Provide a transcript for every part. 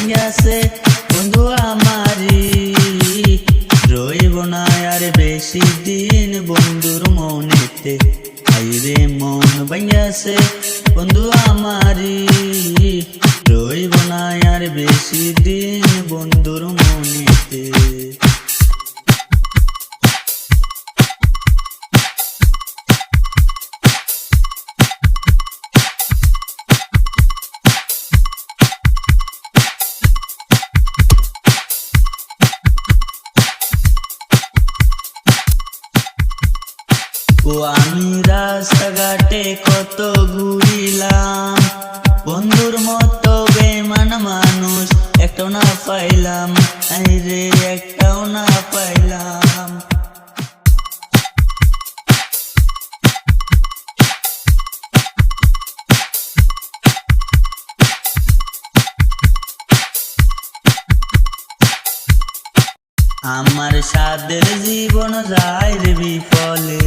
ভাঙাছে বন্ধু আমারি রইব না আর বেশি দিন বন্ধুর মনেতে আইরে মন ভাঙাছে বন্ধু আমারি রইব না আর বেশি দিন বন্ধুর মনেতে আমি রাস্তাঘাটে কত ঘুরিলাম বন্ধুর মতো বেমান মানুষ একটাও না পাইলাম আইরে একটাও না পাইলাম আমার সাদের জীবন যায় রে বিফলে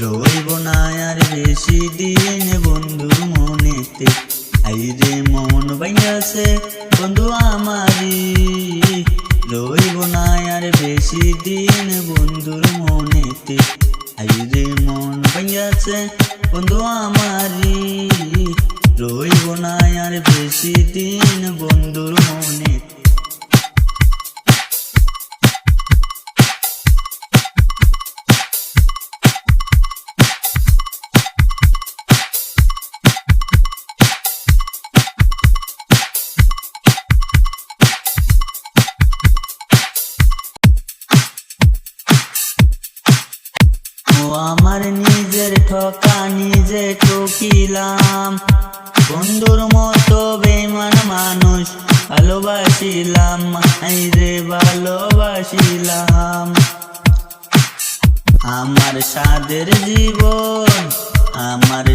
রইব না আর বেশি দিন বন্ধুর মনেতে আইরে মন ভাঙাছে বন্ধু আমারি রইব না আর বেশি দিন বন্ধুর মনেতে আইরে মন ভাঙাছে বন্ধু আমারি রইব না আর বেশি দিন বন্ধুর মনেতে আমার নিজের ঠকা নিজে ঠকিলাম বন্ধুর মতো বেমান মানুষ ভালোবাসিলাম আইরে ভালোবাসিলাম আমার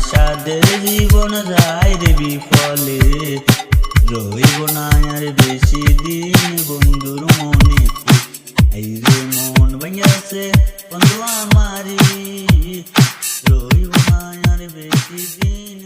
সাদের জীবন যায় রে বিফলে রইব না আর বেশি দিন বন্ধুর মনে আইরে মন ভাঙাছে বন্ধু আমারি রইব না আর বেশি দিন।